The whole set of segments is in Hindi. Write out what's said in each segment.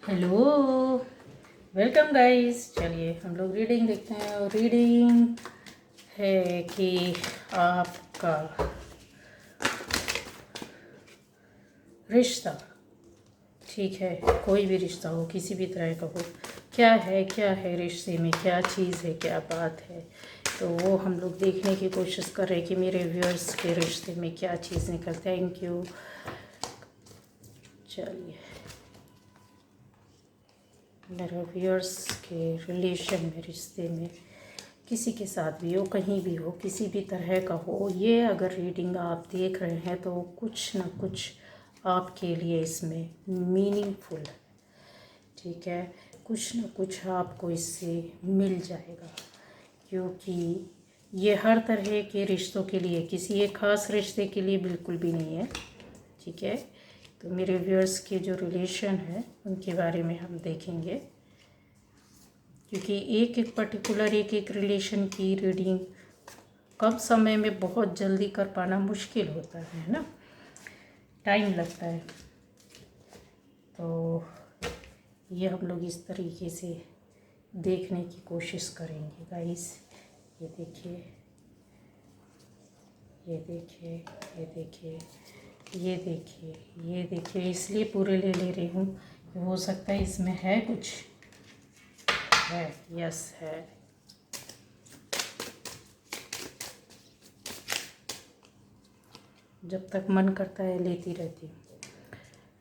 Hello, welcome guys. चलिए हम लोग रीडिंग देखते हैं। और रीडिंग है कि आपका रिश्ता, ठीक है, कोई भी रिश्ता हो, किसी भी तरह का हो, क्या है रिश्ते में, क्या चीज़ है, क्या बात है, तो वो हम लोग देखने की कोशिश कर रहे हैं कि मेरे व्यूअर्स के रिश्ते में क्या चीज़ निकल। Thank you. चलिए, मेरे व्यूअर्स के रिलेशन में, रिश्ते में, किसी के साथ भी हो, कहीं भी हो, किसी भी तरह का हो, ये अगर रीडिंग आप देख रहे हैं तो कुछ ना कुछ आपके लिए इसमें मीनिंगफुल है, ठीक है। कुछ ना कुछ आपको इससे मिल जाएगा, क्योंकि ये हर तरह के रिश्तों के लिए, किसी एक ख़ास रिश्ते के लिए बिल्कुल भी नहीं है, ठीक है। तो मेरे व्यूअर्स के जो रिलेशन है उनके बारे में हम देखेंगे, क्योंकि एक एक पर्टिकुलर एक एक रिलेशन की रीडिंग कम समय में बहुत जल्दी कर पाना मुश्किल होता है ना, टाइम लगता है। तो ये हम लोग इस तरीके से देखने की कोशिश करेंगे गाइस। ये देखिए, ये देखिए, ये देखिए, ये देखिए, ये देखिए, इसलिए पूरे ले रही हूँ, हो सकता है इसमें है कुछ, है, यस है। जब तक मन करता है लेती रहती हूँ।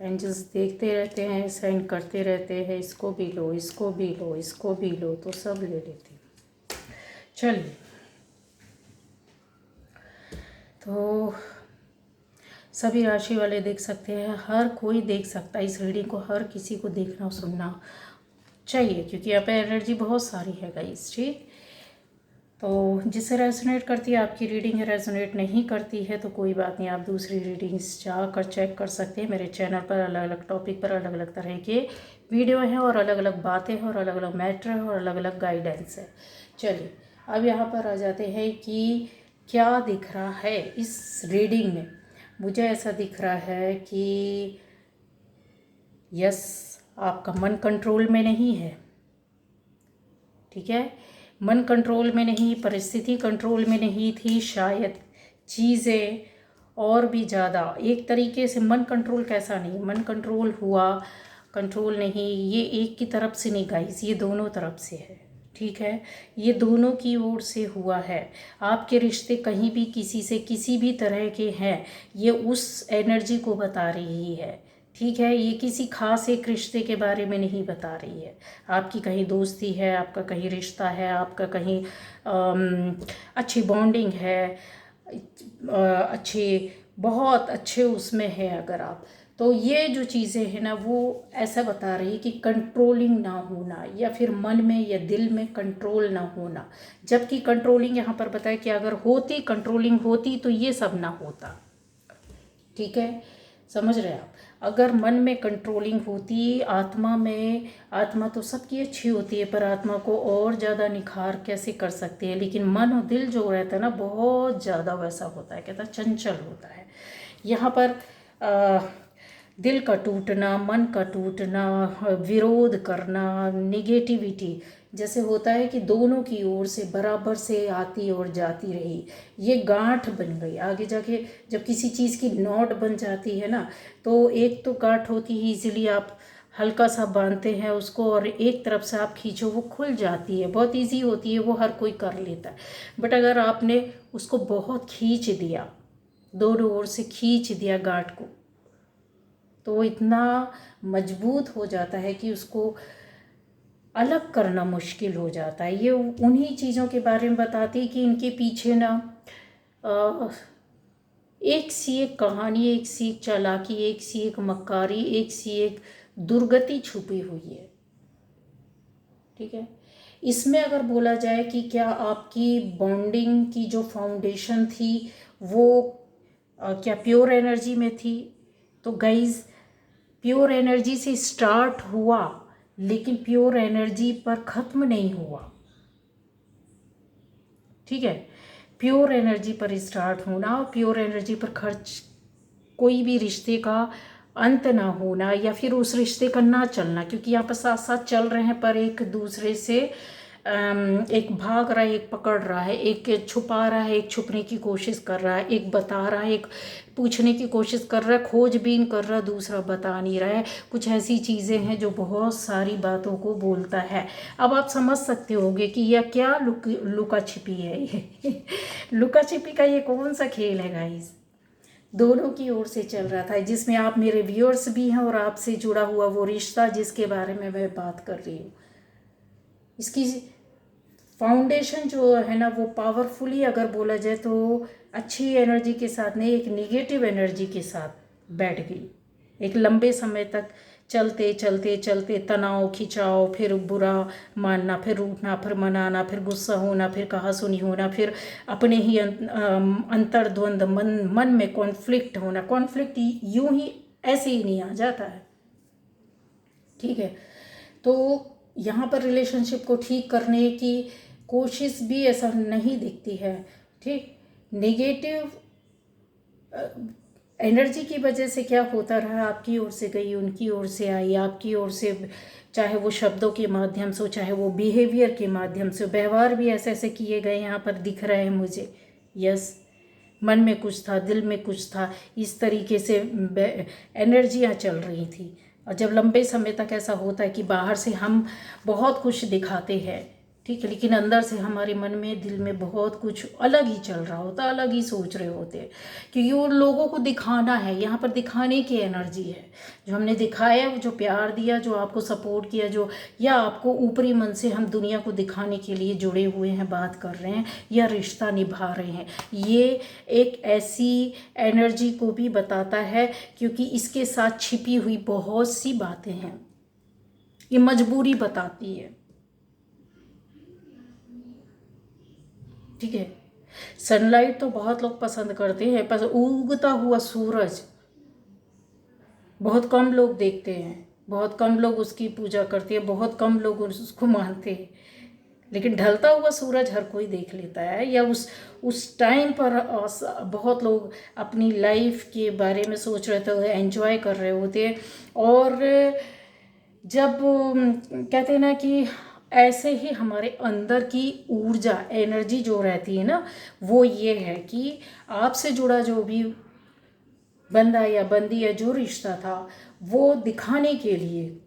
एंजल्स देखते रहते हैं, साइन करते रहते हैं, इसको भी लो, इसको भी लो, इसको भी लो, तो सब ले लेती हूँ। चलिए, तो सभी राशि वाले देख सकते हैं, हर कोई देख सकता है इस रीडिंग को, हर किसी को देखना और सुनना चाहिए, क्योंकि यहाँ पे एनर्जी बहुत सारी है गाइस, ठीक। तो जिससे रेजोनेट करती है आपकी रीडिंग, रेजोनेट नहीं करती है तो कोई बात नहीं, आप दूसरी रीडिंग्स जाकर चेक कर सकते हैं। मेरे चैनल पर अलग अलग टॉपिक पर अलग अलग तरह के वीडियो हैं, और अलग अलग बातें हैं, और अलग अलग मैटर है, और अलग अलग गाइडेंस है। चलिए, अब यहाँ पर आ जाते हैं कि क्या दिख रहा है इस रीडिंग में। मुझे ऐसा दिख रहा है कि यस, आपका मन कंट्रोल में नहीं है, ठीक है। मन कंट्रोल में नहीं, परिस्थिति कंट्रोल में नहीं थी, शायद चीज़ें और भी ज़्यादा एक तरीके से। मन कंट्रोल कैसा नहीं, मन कंट्रोल हुआ, कंट्रोल नहीं, ये एक की तरफ से नहीं गाइस, ये दोनों तरफ से है, ठीक है। ये दोनों की ओर से हुआ है। आपके रिश्ते कहीं भी किसी से किसी भी तरह के हैं, ये उस एनर्जी को बता रही है, ठीक है। ये किसी खास एक रिश्ते के बारे में नहीं बता रही है। आपकी कहीं दोस्ती है, आपका कहीं रिश्ता है, आपका कहीं अच्छी बॉन्डिंग है, अच्छे, बहुत अच्छे उसमें है अगर आप, तो ये जो चीज़ें हैं ना, वो ऐसा बता रही है कि कंट्रोलिंग ना होना, या फिर मन में या दिल में कंट्रोल ना होना। जबकि कंट्रोलिंग यहाँ पर बताया कि अगर होती, कंट्रोलिंग होती तो ये सब ना होता, ठीक है। समझ रहे हैं आप। अगर मन में कंट्रोलिंग होती, आत्मा में, आत्मा तो सबकी अच्छी होती है, पर आत्मा को और ज़्यादा निखार कैसे कर सकते हैं, लेकिन मन और दिल जो रहता है ना, बहुत ज़्यादा वैसा होता है, कहता है चंचल होता है। यहाँ पर दिल का टूटना, मन का टूटना, विरोध करना, निगेटिविटी, जैसे होता है कि दोनों की ओर से बराबर से आती और जाती रही, ये गांठ बन गई। आगे जाके जब किसी चीज़ की नॉट बन जाती है ना, तो एक तो गांठ होती है, इजीली आप हल्का सा बांधते हैं उसको, और एक तरफ से आप खींचो वो खुल जाती है, बहुत इजी होती है, वो हर कोई कर लेता है। बट अगर आपने उसको बहुत खींच दिया, दोनों ओर से खींच दिया गांठ को, तो वो इतना मजबूत हो जाता है कि उसको अलग करना मुश्किल हो जाता है। ये उन्हीं चीज़ों के बारे में बताती है कि इनके पीछे ना एक सी एक कहानी, एक सी एक चालाकी, एक सी एक मक्कारी, एक सी एक दुर्गति छुपी हुई है, ठीक है। इसमें अगर बोला जाए कि क्या आपकी बॉन्डिंग की जो फाउंडेशन थी वो क्या प्योर एनर्जी में थी, तो गाइज प्योर एनर्जी से स्टार्ट हुआ, लेकिन प्योर एनर्जी पर ख़त्म नहीं हुआ, ठीक है। प्योर एनर्जी पर स्टार्ट होना और प्योर एनर्जी पर खर्च कोई भी रिश्ते का अंत ना होना या फिर उस रिश्ते का ना चलना, क्योंकि यहाँ पर साथ साथ चल रहे हैं पर एक दूसरे से एक भाग रहा है, एक पकड़ रहा है, एक छुपा रहा है, एक छुपने की कोशिश कर रहा है, एक बता रहा है, एक पूछने की कोशिश कर रहा है, खोजबीन कर रहा है, दूसरा बता नहीं रहा है। कुछ ऐसी चीज़ें हैं जो बहुत सारी बातों को बोलता है। अब आप समझ सकते होंगे कि यह क्या लुका छिपी है ये लुका छिपी का ये कौन सा खेल है गाइस। दोनों की ओर से चल रहा था, जिसमें आप मेरे व्यूअर्स भी हैं और आपसे जुड़ा हुआ वो रिश्ता जिसके बारे में मैं बात कर रही हूँ। इसकी फाउंडेशन जो है ना वो पावरफुली अगर बोला जाए तो अच्छी एनर्जी के साथ नहीं, एक नेगेटिव एनर्जी के साथ बैठ गई। एक लंबे समय तक चलते चलते चलते तनाव खिंचाव, फिर बुरा मानना, फिर रूठना, फिर मनाना, फिर गुस्सा होना, फिर कहासुनी होना, फिर अपने ही अंतर्द्वंद मन में कॉन्फ्लिक्ट होना। कॉन्फ्लिक्ट यूं ही ऐसे ही नहीं आ जाता है, ठीक है। तो यहाँ पर रिलेशनशिप को ठीक करने की कोशिश भी ऐसा नहीं दिखती है, ठीक। नेगेटिव एनर्जी की वजह से क्या होता रहा, आपकी ओर से गई, उनकी ओर से आई, आपकी ओर से, चाहे वो शब्दों के माध्यम से हो, चाहे वो बिहेवियर के माध्यम से, व्यवहार भी ऐसे ऐसे किए गए यहाँ पर दिख रहे हैं मुझे। यस, मन में कुछ था, दिल में कुछ था, इस तरीके से एनर्जियाँ चल रही थी। और जब लंबे समय तक ऐसा होता है कि बाहर से हम बहुत कुछ दिखाते हैं, ठीक है, लेकिन अंदर से हमारे मन में दिल में बहुत कुछ अलग ही चल रहा होता, अलग ही सोच रहे होते हैं, क्योंकि वो लोगों को दिखाना है। यहाँ पर दिखाने की एनर्जी है। जो हमने दिखाया, जो प्यार दिया, जो आपको सपोर्ट किया, जो या आपको ऊपरी मन से हम दुनिया को दिखाने के लिए जुड़े हुए हैं, बात कर रहे हैं या रिश्ता निभा रहे हैं, ये एक ऐसी एनर्जी को भी बताता है, क्योंकि इसके साथ छिपी हुई बहुत सी बातें हैं। ये मजबूरी बताती है, ठीक है। सनलाइट तो बहुत लोग पसंद करते हैं, पर उगता हुआ सूरज बहुत कम लोग देखते हैं, बहुत कम लोग उसकी पूजा करते हैं, बहुत कम लोग उसको मानते हैं। लेकिन ढलता हुआ सूरज हर कोई देख लेता है, या उस टाइम पर बहुत लोग अपनी लाइफ के बारे में सोच रहे थे, एंजॉय कर रहे होते हैं। और जब कहते हैं ना कि ऐसे ही हमारे अंदर की ऊर्जा, एनर्जी जो रहती है ना, वो ये है कि आपसे जुड़ा जो भी बंदा या बंदी या जो रिश्ता था, वो दिखाने के लिए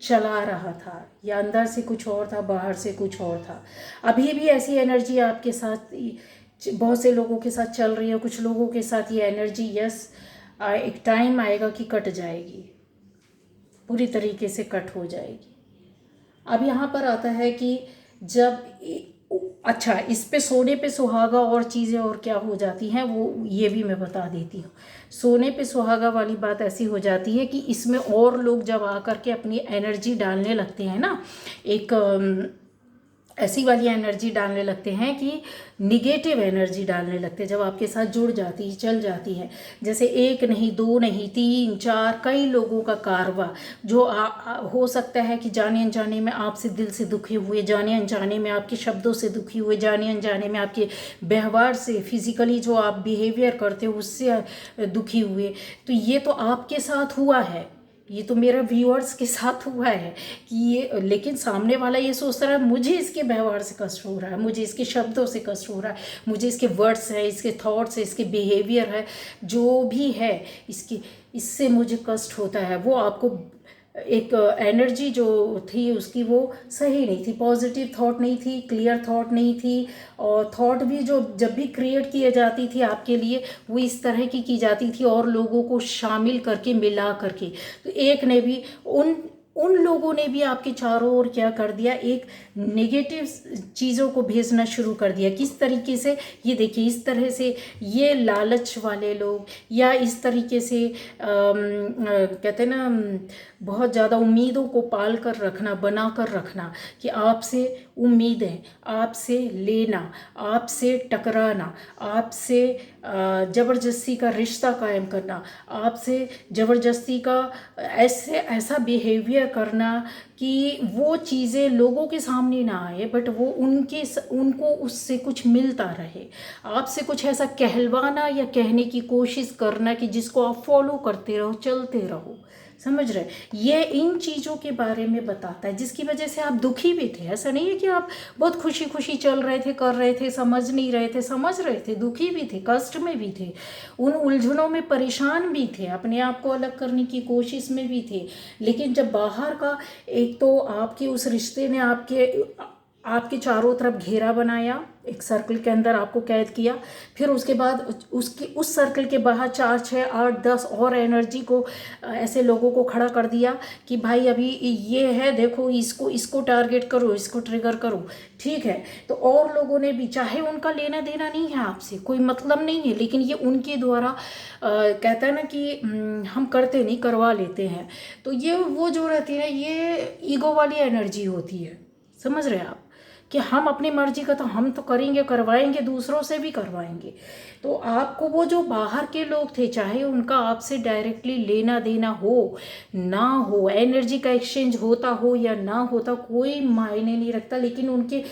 चला रहा था, या अंदर से कुछ और था, बाहर से कुछ और था। अभी भी ऐसी एनर्जी आपके साथ, बहुत से लोगों के साथ चल रही है। कुछ लोगों के साथ ये एनर्जी, यस, एक टाइम आएगा कि कट जाएगी, पूरी तरीके से कट हो जाएगी। अब यहाँ पर आता है कि जब अच्छा, इस पे सोने पे सुहागा और चीज़ें और क्या हो जाती हैं, वो ये भी मैं बता देती हूँ। सोने पे सुहागा वाली बात ऐसी हो जाती है कि इसमें और लोग जब आकर के अपनी एनर्जी डालने लगते हैं ना, एक ऐसी वाली एनर्जी डालने लगते हैं कि निगेटिव एनर्जी डालने लगते हैं, जब आपके साथ जुड़ जाती है, चल जाती है। जैसे एक नहीं, दो नहीं, तीन चार, कई लोगों का कारवा, जो हो सकता है कि जाने अनजाने में आपसे दिल से दुखी हुए, जाने अनजाने में आपके शब्दों से दुखी हुए, जाने अनजाने में आपके व्यवहार से, फिजिकली जो आप बिहेवियर करते हो उससे दुखी हुए। तो ये तो आपके साथ हुआ है, ये तो मेरा व्यूअर्स के साथ हुआ है कि ये, लेकिन सामने वाला ये सोचता रहा मुझे इसके व्यवहार से कष्ट हो रहा है, मुझे इसके शब्दों से कष्ट हो रहा है, मुझे इसके वर्ड्स है, इसके थॉट्स है, इसके बिहेवियर है, जो भी है इससे मुझे कष्ट होता है। वो आपको एक एनर्जी जो थी उसकी वो सही नहीं थी, पॉजिटिव थॉट नहीं थी, क्लियर थॉट नहीं थी। और थॉट भी जो जब भी क्रिएट की जाती थी आपके लिए, वो इस तरह की जाती थी, और लोगों को शामिल करके, मिला करके। तो एक ने भी उन लोगों ने भी आपके चारों ओर क्या कर दिया, एक नेगेटिव चीज़ों को भेजना शुरू कर दिया। किस तरीके से, ये देखिए, इस तरह से ये लालच वाले लोग, या इस तरीके से कहते हैं ना, बहुत ज़्यादा उम्मीदों को पाल कर रखना, बना कर रखना, कि आपसे उम्मीदें, आपसे लेना, आपसे टकराना, आपसे ज़बरदस्ती का रिश्ता कायम करना, आपसे ज़बरदस्ती का ऐसा बिहेवियर करना कि वो चीज़ें लोगों के सामने ना आए, बट वो उनको उससे कुछ मिलता रहे। आपसे कुछ ऐसा कहलवाना या कहने की कोशिश करना कि जिसको आप फॉलो करते रहो, चलते रहो। समझ रहे, ये इन चीज़ों के बारे में बताता है, जिसकी वजह से आप दुखी भी थे। ऐसा नहीं है कि आप बहुत खुशी खुशी चल रहे थे, कर रहे थे, समझ नहीं रहे थे, समझ रहे थे, दुखी भी थे, कष्ट में भी थे, उन उलझनों में परेशान भी थे, अपने आप को अलग करने की कोशिश में भी थे। लेकिन जब बाहर का एक तो आपके उस रिश्ते ने आपके चारों तरफ घेरा बनाया, एक सर्कल के अंदर आपको कैद किया, फिर उसके बाद उस सर्कल के बाहर 4, 6, 8, 10 और एनर्जी को ऐसे लोगों को खड़ा कर दिया कि भाई अभी ये है, देखो इसको टारगेट करो, इसको ट्रिगर करो। ठीक है, तो और लोगों ने भी, चाहे उनका लेना देना नहीं है आपसे, कोई मतलब नहीं है, लेकिन ये उनके द्वारा कहता है ना कि हम करते नहीं, करवा लेते हैं। तो ये वो जो रहती है, ये ईगो वाली एनर्जी होती है। समझ रहे हैं आप कि हम अपनी मर्जी का तो हम तो करेंगे, करवाएंगे, दूसरों से भी करवाएंगे। तो आपको वो जो बाहर के लोग थे, चाहे उनका आपसे डायरेक्टली लेना देना हो ना हो, एनर्जी का एक्सचेंज होता हो या ना होता, कोई मायने नहीं रखता, लेकिन उनके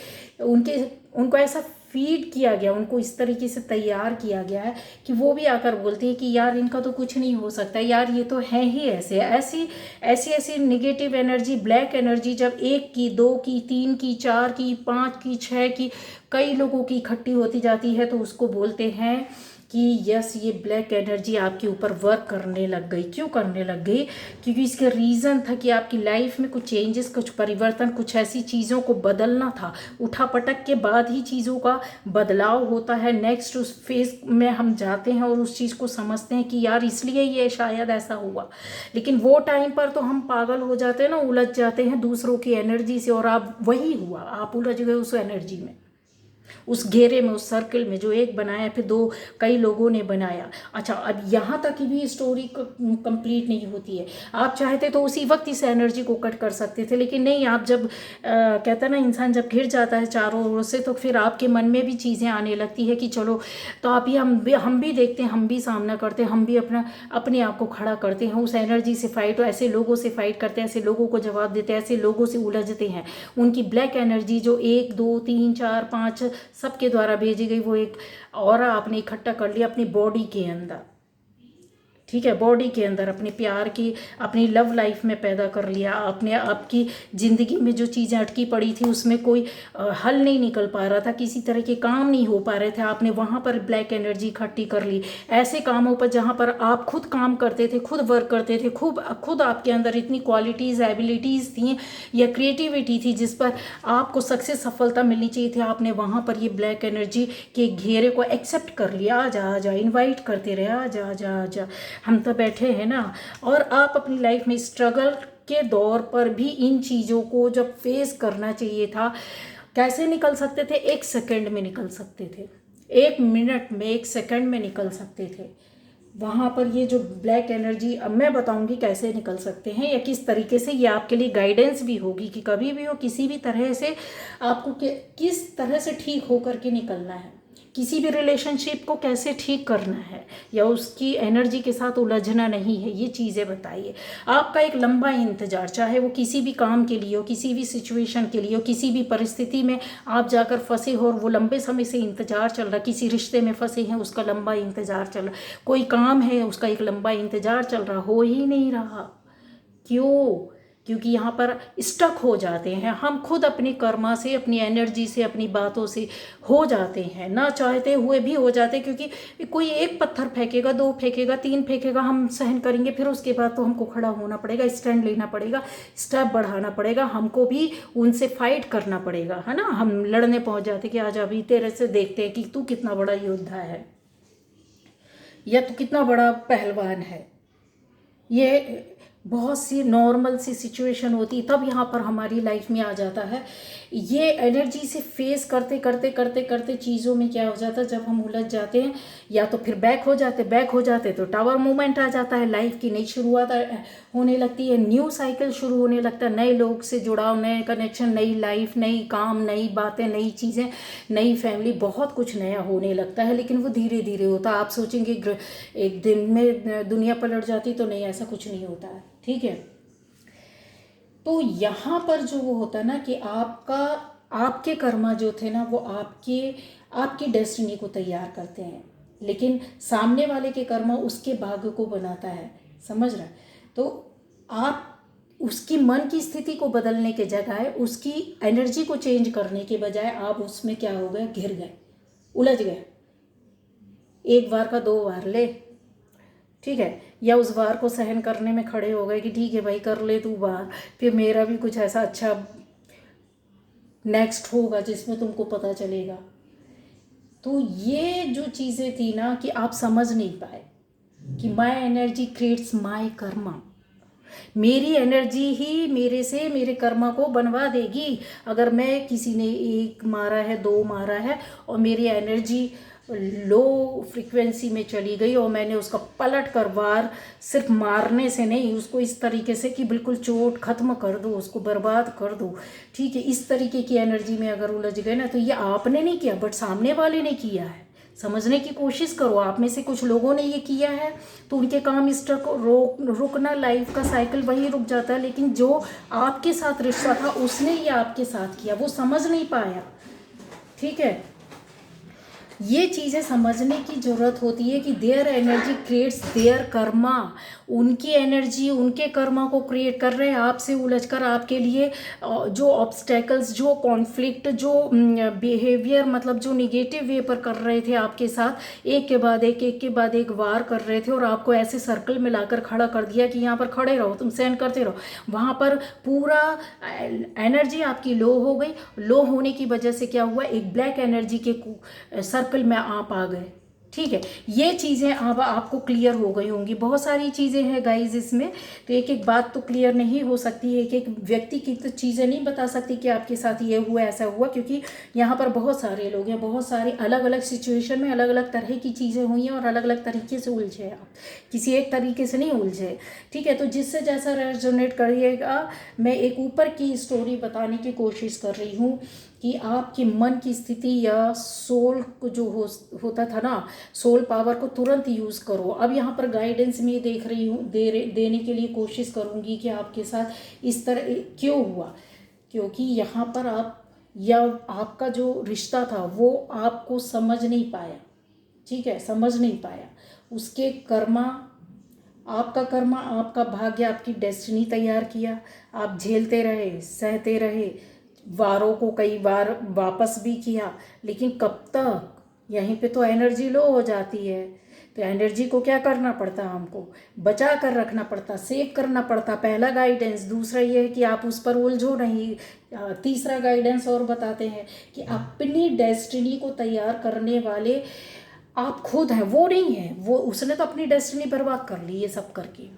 उनके उनको ऐसा फीड किया गया, उनको इस तरीके से तैयार किया गया है कि वो भी आकर बोलते हैं कि यार इनका तो कुछ नहीं हो सकता, यार ये तो है ही ऐसे। ऐसी ऐसी ऐसी निगेटिव एनर्जी, ब्लैक एनर्जी जब 1 की, 2 की, 3 की, 4 की, 5 की, 6 की, कई लोगों की इकट्ठी होती जाती है, तो उसको बोलते हैं कि यस, ये ब्लैक एनर्जी आपके ऊपर वर्क करने लग गई। क्यों करने लग गई? क्योंकि इसका रीज़न था कि आपकी लाइफ में कुछ चेंजेस, कुछ परिवर्तन, कुछ ऐसी चीज़ों को बदलना था। उठा पटक के बाद ही चीज़ों का बदलाव होता है। नेक्स्ट उस फेज में हम जाते हैं और उस चीज़ को समझते हैं कि यार इसलिए ये शायद ऐसा हुआ। लेकिन वो टाइम पर तो हम पागल हो जाते हैं ना, उलझ जाते हैं दूसरों की एनर्जी से, और आप वही हुआ, आप उलझ गए उस एनर्जी में, उस घेरे में, उस सर्कल में जो एक बनाया, फिर दो, कई लोगों ने बनाया। अच्छा, अब यहाँ तक की भी स्टोरी कंप्लीट नहीं होती है। आप चाहते तो उसी वक्त इस एनर्जी को कट कर सकते थे, लेकिन नहीं, आप जब कहता है ना, इंसान जब घिर जाता है चारों ओर से, तो फिर आपके मन में भी चीज़ें आने लगती है कि चलो, तो आप ही हम भी देखते हैं, हम भी सामना करते हैं, हम भी अपने आप को खड़ा करते हैं, उस एनर्जी से फाइट, ऐसे लोगों से फाइट करते हैं, ऐसे लोगों को जवाब देते हैं, ऐसे लोगों से उलझते हैं। उनकी ब्लैक एनर्जी जो 1, 2, 3, 4, 5 सबके द्वारा भेजी गई, वो एक ऑरा आपने इकट्ठा कर लिया अपनी बॉडी के अंदर। ठीक है, बॉडी के अंदर अपने प्यार की, अपनी लव लाइफ में पैदा कर लिया आपने। आपकी ज़िंदगी में जो चीज़ें अटकी पड़ी थी, उसमें कोई हल नहीं निकल पा रहा था, किसी तरह के काम नहीं हो पा रहे थे, आपने वहाँ पर ब्लैक एनर्जी इकट्ठी कर ली। ऐसे कामों पर जहाँ पर आप खुद काम करते थे, खुद वर्क करते थे, खुद आपके अंदर इतनी क्वालिटीज़, एबिलिटीज़ थी या क्रिएटिविटी थी जिस पर आपको सक्सेस, सफलता मिलनी चाहिए थी, आपने वहाँ पर ये ब्लैक एनर्जी के घेरे को एक्सेप्ट कर लिया। आ जा, इन्वाइट करते रहे, आ जा, हम तो बैठे हैं ना। और आप अपनी लाइफ में स्ट्रगल के दौर पर भी इन चीज़ों को जब फेस करना चाहिए था, कैसे निकल सकते थे? 1 सेकंड में निकल सकते थे, 1 मिनट में, 1 सेकंड में निकल सकते थे। वहाँ पर ये जो ब्लैक एनर्जी, अब मैं बताऊंगी कैसे निकल सकते हैं, या किस तरीके से ये आपके लिए गाइडेंस भी होगी कि कभी भी हो, किसी भी तरह से आपको किस तरह से ठीक होकर के निकलना है, किसी भी रिलेशनशिप को कैसे ठीक करना है, या उसकी एनर्जी के साथ उलझना नहीं है, ये चीज़ें बताइए। आपका एक लंबा इंतज़ार, चाहे वो किसी भी काम के लिए हो, किसी भी सिचुएशन के लिए हो, किसी भी परिस्थिति में आप जाकर फंसे हो और वो लंबे समय से इंतज़ार चल रहा, किसी रिश्ते में फंसे हैं, उसका लंबा इंतज़ार चल रहा, कोई काम है उसका एक लंबा इंतज़ार चल रहा, हो ही नहीं रहा। क्यों? क्योंकि यहाँ पर स्टक हो जाते हैं हम, खुद अपनी कर्मा से, अपनी एनर्जी से, अपनी बातों से हो जाते हैं, ना चाहते हुए भी हो जाते हैं। क्योंकि कोई एक पत्थर फेंकेगा, 2 फेंकेगा, 3 फेंकेगा, हम सहन करेंगे, फिर उसके बाद तो हमको खड़ा होना पड़ेगा, स्टैंड लेना पड़ेगा, स्टेप बढ़ाना पड़ेगा, हमको भी उनसे फाइट करना पड़ेगा, है ना। हम लड़ने पहुँच जाते कि आज अभी तेरे से देखते हैं कि तू कितना बड़ा योद्धा है, या तू कितना बड़ा पहलवान है। ये बहुत सी नॉर्मल सी सिचुएशन होती तब यहाँ पर हमारी लाइफ में आ जाता है। ये एनर्जी से फेस करते करते करते करते चीज़ों में क्या हो जाता है, जब हम उलझ जाते हैं या तो फिर बैक हो जाते तो टावर मूवमेंट आ जाता है, लाइफ की नई शुरुआत होने लगती है, न्यू साइकिल शुरू होने लगता है, नए लोग से जुड़ाव, नए कनेक्शन, नई लाइफ, नई काम, नई बातें, नई चीज़ें, नई फैमिली, बहुत कुछ नया होने लगता है। लेकिन वो धीरे धीरे होता है। आप सोचेंगे एक दिन में दुनिया पलट जाती, तो नहीं, ऐसा कुछ नहीं होता है। ठीक है, तो यहाँ पर जो वो होता है ना कि आपके कर्मा जो थे ना वो आपकी डेस्टिनी को तैयार करते हैं, लेकिन सामने वाले के कर्मा उसके भाग्य को बनाता है। समझ रहा है? तो आप उसकी मन की स्थिति को बदलने के जगह, उसकी एनर्जी को चेंज करने के बजाय आप उसमें क्या हो गए, घिर गए, उलझ गए। एक बार का 2 बार ले, ठीक है, या उस बार को सहन करने में खड़े हो गए कि ठीक है भाई, कर ले तू बार, फिर मेरा भी कुछ ऐसा अच्छा नेक्स्ट होगा जिसमें तुमको पता चलेगा। तो ये जो चीज़ें थी ना कि आप समझ नहीं पाए कि माई एनर्जी क्रिएट्स माई कर्मा। मेरी एनर्जी ही मेरे कर्मा को बनवा देगी। अगर मैं किसी ने 1 मारा है, 2 मारा है और मेरी एनर्जी लो फ्रीक्वेंसी में चली गई और मैंने उसका पलट कर वार सिर्फ मारने से नहीं, उसको इस तरीके से कि बिल्कुल चोट ख़त्म कर दो, उसको बर्बाद कर दो, ठीक है, इस तरीके की एनर्जी में अगर उलझ गए ना, तो ये आपने नहीं किया बट सामने वाले ने किया है। समझने की कोशिश करो, आप में से कुछ लोगों ने ये किया है तो उनके काम स्टक रुकना, लाइफ का साइकिल वहीं रुक जाता है। लेकिन जो आपके साथ रिश्ता था उसने ये आपके साथ किया, वो समझ नहीं पाया। ठीक है, ये चीज़ें समझने की ज़रूरत होती है कि their energy creates their karma. उनकी एनर्जी उनके कर्मा को क्रिएट कर रहे हैं आपसे उलझकर, आपके लिए जो ऑब्स्टेकल्स, जो कॉन्फ्लिक्ट, जो बिहेवियर, मतलब जो निगेटिव वे पर कर रहे थे आपके साथ, एक के बाद एक वार कर रहे थे और आपको ऐसे सर्कल में लाकर खड़ा कर दिया कि यहाँ पर खड़े रहो, तुम सहन करते रहो। वहाँ पर पूरा एनर्जी आपकी लो हो गई। लो होने की वजह से क्या हुआ, एक ब्लैक एनर्जी के सर्कल में आप आ गए। ठीक है, ये चीज़ें अब आपको क्लियर हो गई होंगी। बहुत सारी चीज़ें हैं गाइज इसमें, तो एक एक बात तो क्लियर नहीं हो सकती है, एक व्यक्ति की तो चीज़ें नहीं बता सकती कि आपके साथ ये हुआ, ऐसा हुआ, क्योंकि यहाँ पर बहुत सारे लोग हैं, बहुत सारे अलग अलग सिचुएशन में अलग अलग तरह की चीज़ें हुई हैं और अलग अलग तरीके से उलझे आप, किसी एक तरीके से नहीं उलझे। ठीक है, तो जिससे जैसा रेजोनेट करिएगा। मैं एक ऊपर की स्टोरी बताने की कोशिश कर रही हूँ कि आपके मन की स्थिति या सोल को जो होता था ना, सोल पावर को तुरंत यूज़ करो। अब यहाँ पर गाइडेंस में देख रही हूँ, देने के लिए कोशिश करूँगी कि आपके साथ इस तरह क्यों हुआ, क्योंकि यहाँ पर आपका जो रिश्ता था वो आपको समझ नहीं पाया। ठीक है, समझ नहीं पाया, उसके कर्मा, आपका कर्मा, आपका भाग्य, आपकी डेस्टिनी तैयार किया। आप झेलते रहे, सहते रहे, वारों को कई बार वापस भी किया, लेकिन कब तक, यहीं पे तो एनर्जी लो हो जाती है। तो एनर्जी को क्या करना पड़ता, हमको बचा कर रखना पड़ता, सेव करना पड़ता। पहला गाइडेंस। दूसरा ये है कि आप उस पर उलझो नहीं। तीसरा गाइडेंस और बताते हैं कि अपनी डेस्टिनी को तैयार करने वाले आप खुद हैं, वो नहीं है। वो उसने तो अपनी डेस्टिनी बर्बाद कर ली ये सब करके।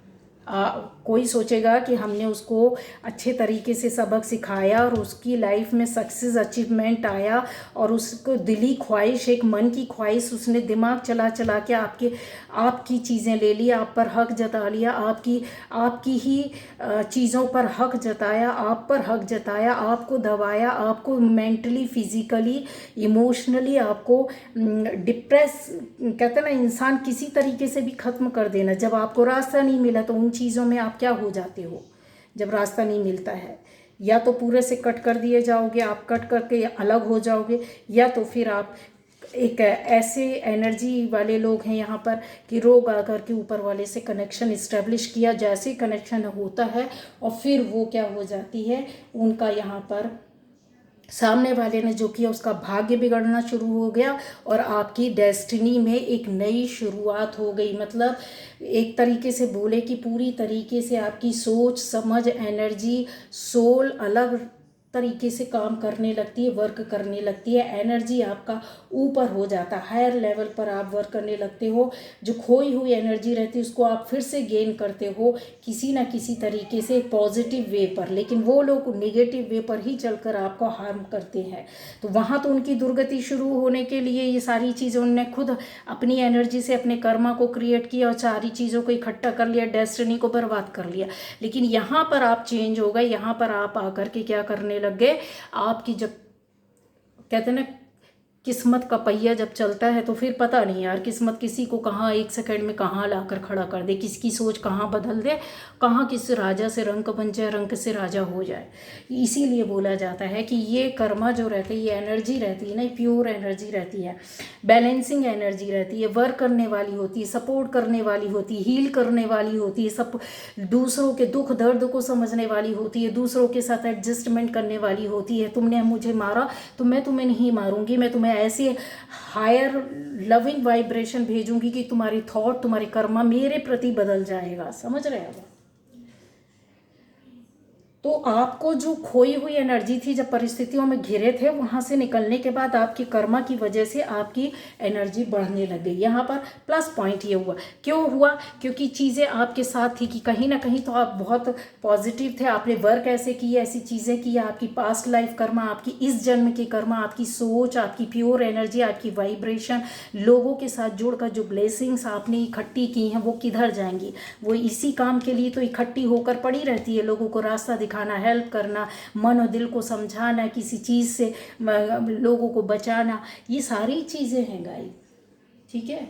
कोई सोचेगा कि हमने उसको अच्छे तरीके से सबक सिखाया और उसकी लाइफ में सक्सेस, अचीवमेंट आया और उसको दिली ख्वाहिश, एक मन की ख्वाहिश, उसने दिमाग चला चला के आपकी चीज़ें ले ली, आप पर हक जता लिया, आपकी ही चीज़ों पर हक जताया, आप पर हक जताया, आपको दबाया, आपको मेंटली, फिजिकली, इमोशनली आपको डिप्रेस, कहते हैं ना, इंसान किसी तरीके से भी ख़त्म कर देना। जब आपको रास्ता नहीं मिला तो उन चीज़ों में आप क्या हो जाते हो, जब रास्ता नहीं मिलता है, या तो पूरे से कट कर दिए जाओगे, आप कट करके अलग हो जाओगे, या तो फिर आप एक ऐसे एनर्जी वाले लोग हैं यहाँ पर कि रोग आकर के ऊपर वाले से कनेक्शन इस्टेब्लिश किया, जैसे कनेक्शन होता है और फिर वो क्या हो जाती है, उनका यहाँ पर सामने वाले ने जो किया उसका भाग्य बिगड़ना शुरू हो गया और आपकी डेस्टिनी में एक नई शुरुआत हो गई। मतलब एक तरीके से बोले कि पूरी तरीके से आपकी सोच, समझ, एनर्जी, सोल अलग तरीके से काम करने लगती है, वर्क करने लगती है, एनर्जी आपका ऊपर हो जाता है, हायर लेवल पर आप वर्क करने लगते हो। जो खोई हुई एनर्जी रहती है उसको आप फिर से गेन करते हो किसी ना किसी तरीके से पॉजिटिव वे पर, लेकिन वो लोग नेगेटिव वे पर ही चलकर आपको हार्म करते हैं। तो वहाँ तो उनकी दुर्गति शुरू होने के लिए ये सारी चीज़ें उनने खुद अपनी एनर्जी से अपने कर्मा को क्रिएट किया और सारी चीज़ों को इकट्ठा कर लिया, डेस्टिनी को बर्बाद कर लिया। लेकिन यहाँ पर आप चेंज हो गए, यहाँ पर आप आकर के क्या करने लग गए, आपकी जब कहते हैं ना किस्मत का पहिया जब चलता है तो फिर पता नहीं यार किस्मत किसी को कहाँ एक सेकंड में कहाँ लाकर खड़ा कर दे, किसकी सोच कहाँ बदल दे, कहाँ किस राजा से रंक बन जाए, रंक से राजा हो जाए। इसीलिए बोला जाता है कि ये कर्मा जो रहते हैं, ये एनर्जी रहती है ना, प्योर एनर्जी रहती है, बैलेंसिंग एनर्जी रहती है, वर्क करने वाली होती है, सपोर्ट करने वाली होती है, हील करने वाली होती है, सब दूसरों के दुख दर्द को समझने वाली होती है, दूसरों के साथ एडजस्टमेंट करने वाली होती है। तुमने मुझे मारा तो मैं तुम्हें नहीं मारूंगी, मैं तुम्हें ऐसे हायर लविंग वाइब्रेशन भेजूंगी कि तुम्हारी थॉट, तुम्हारे कर्मा मेरे प्रति बदल जाएगा। समझ रहे हो? तो आपको जो खोई हुई एनर्जी थी, जब परिस्थितियों में घिरे थे, वहाँ से निकलने के बाद आपकी कर्मा की वजह से आपकी एनर्जी बढ़ने लग गई। यहाँ पर प्लस पॉइंट ये हुआ, क्यों हुआ? क्योंकि चीज़ें आपके साथ थी कि कहीं ना कहीं तो आप बहुत पॉजिटिव थे, आपने वर्क ऐसे किए, ऐसी चीज़ें की, आपकी पास्ट लाइफ कर्मा, आपकी इस जन्म की कर्मा, आपकी सोच, आपकी प्योर एनर्जी, आपकी वाइब्रेशन, लोगों के साथ जुड़कर जो ब्लेसिंग्स आपने इकट्ठी की हैं वो किधर जाएंगी? वो इसी काम के लिए तो इकट्ठी होकर पड़ी रहती है, लोगों को रास्ता दिखाना, हेल्प करना, मन और दिल को समझाना, किसी चीज़ से लोगों को बचाना, ये सारी चीज़ें हैं गाइस। ठीक है?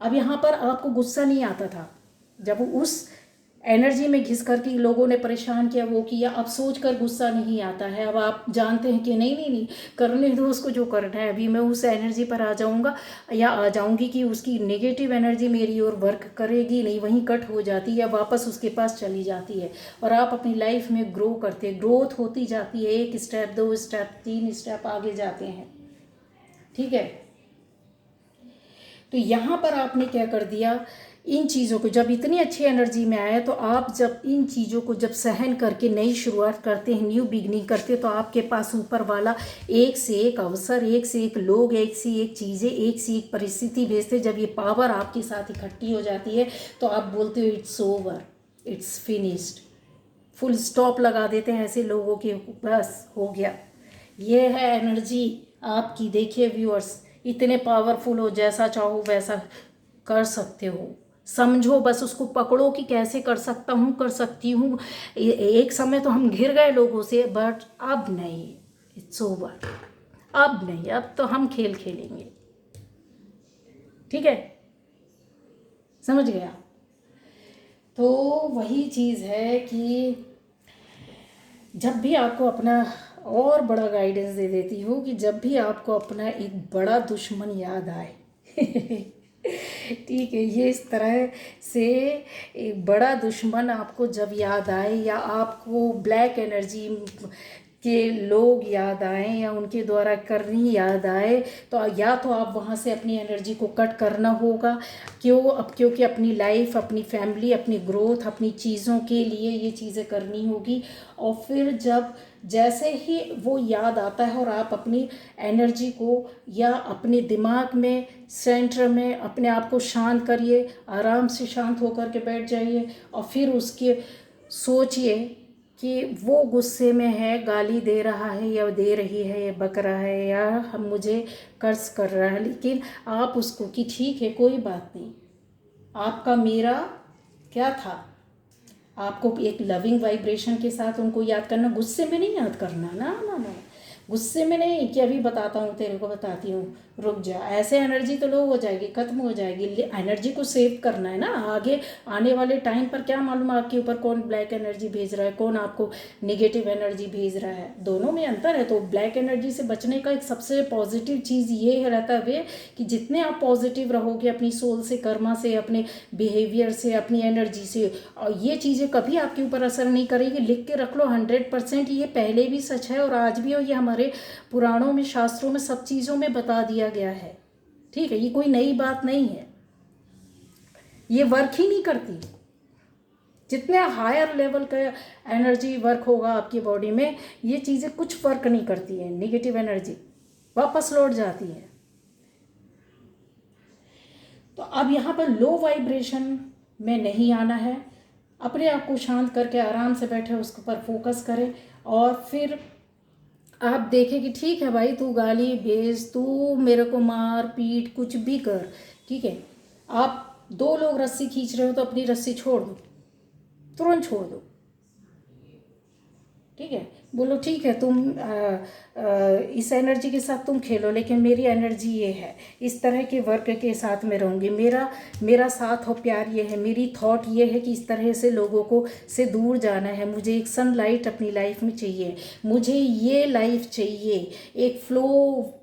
अब यहाँ पर आपको गुस्सा नहीं आता था जब उस एनर्जी में घिस कर के लोगों ने परेशान किया, वो किया, अब सोच कर गुस्सा नहीं आता है। अब आप जानते हैं कि नहीं नहीं नहीं, करने दो उसको जो करना है, अभी मैं उस एनर्जी पर आ जाऊंगा या आ जाऊंगी कि उसकी नेगेटिव एनर्जी मेरी ओर वर्क करेगी नहीं, वहीं कट हो जाती है, वापस उसके पास चली जाती है और आप अपनी लाइफ में ग्रो करते, ग्रोथ होती जाती है, 1 स्टेप 2 स्टेप 3 स्टेप आगे जाते हैं। ठीक है? तो यहाँ पर आपने क्या कर दिया, इन चीज़ों को जब इतनी अच्छी एनर्जी में आया तो आप जब इन चीज़ों को जब सहन करके नई शुरुआत करते हैं, न्यू बिगनिंग करते, तो आपके पास ऊपर वाला एक से एक अवसर, एक से एक लोग, एक से एक चीज़ें, एक से एक परिस्थिति भेजते। जब ये पावर आपके साथ इकट्ठी हो जाती है तो आप बोलते हो it's over, it's finished, full stop लगा देते हैं ऐसे लोगों के, बस हो गया। ये है एनर्जी आपकी। देखिए व्यूअर्स, इतने पावरफुल हो, जैसा चाहो वैसा कर सकते हो, समझो बस उसको पकड़ो कि कैसे कर सकता हूँ, कर सकती हूँ। एक समय तो हम घिर गए लोगों से, बट अब नहीं, इट्स ओवर, अब नहीं, अब तो हम खेल खेलेंगे। ठीक है? समझ गया? तो वही चीज़ है कि जब भी आपको अपना, और बड़ा गाइडेंस दे देती हूँ कि जब भी आपको अपना एक बड़ा दुश्मन याद आए ठीक है, ये इस तरह से एक बड़ा दुश्मन आपको जब याद आए, या आपको ब्लैक एनर्जी के लोग याद आएँ या उनके द्वारा करनी याद आए, तो या तो आप वहाँ से अपनी एनर्जी को कट करना होगा। क्यों? अब क्योंकि अपनी लाइफ, अपनी फैमिली, अपनी ग्रोथ, अपनी चीज़ों के लिए ये चीज़ें करनी होगी। और फिर जब जैसे ही वो याद आता है और आप अपनी एनर्जी को या अपने दिमाग में सेंटर में अपने आप को शांत करिए, आराम से शांत होकर के बैठ जाइए और फिर उसके सोचिए कि वो गुस्से में है, गाली दे रहा है या दे रही है, या बक रहा है, या हम मुझे कर्ज कर रहा है, लेकिन आप उसको कि ठीक है कोई बात नहीं, आपका मेरा क्या था, आपको एक लविंग वाइब्रेशन के साथ उनको याद करना, गुस्से में नहीं याद करना, ना ना ना, गुस्से में नहीं कि अभी बताता हूँ तेरे को, बताती हूँ, रुक जा, ऐसे एनर्जी तो लो हो जाएगी, खत्म हो जाएगी। एनर्जी को सेव करना है ना, आगे आने वाले टाइम पर क्या मालूम आपके ऊपर कौन ब्लैक एनर्जी भेज रहा है, कौन आपको नेगेटिव एनर्जी भेज रहा है, दोनों में अंतर है। तो ब्लैक एनर्जी से बचने का एक सबसे पॉजिटिव चीज़ ये रहता है कि जितने आप पॉजिटिव रहोगे अपनी सोल से, कर्मा से, अपने बिहेवियर से, अपनी एनर्जी से, और ये चीज़ें कभी आपके ऊपर असर नहीं करेगी। लिख के रख लो, 100% ये पहले भी सच है और आज भी, और ये हमारे पुराणों में, शास्त्रों में, सब चीज़ों में बता दिया गया है। ठीक है? ये कोई नई बात नहीं है, ये वर्क ही नहीं करती। जितने हायर लेवल का एनर्जी वर्क होगा आपकी बॉडी में, ये चीज़ें कुछ फ़र्क नहीं करती है, नेगेटिव एनर्जी वापस लौट जाती है। तो अब यहाँ पर लो वाइब्रेशन में नहीं आना है, अपने आप को शांत करके आराम से बैठे उसके ऊपर फोकस करें, और फिर आप देखें कि ठीक है भाई, तू गाली भेज, तू मेरे को मार पीट कुछ भी कर, ठीक है। आप दो लोग रस्सी खींच रहे हो तो अपनी रस्सी छोड़ दो, तुरंत छोड़ दो, ठीक है। बोलो ठीक है, तुम इस एनर्जी के साथ तुम खेलो, लेकिन मेरी एनर्जी ये है, इस तरह के वर्क के साथ मैं रहूँगी, मेरा साथ और प्यार ये है, मेरी थॉट ये है कि इस तरह से लोगों को से दूर जाना है, मुझे एक सनलाइट अपनी लाइफ में चाहिए, मुझे ये लाइफ चाहिए, एक फ्लो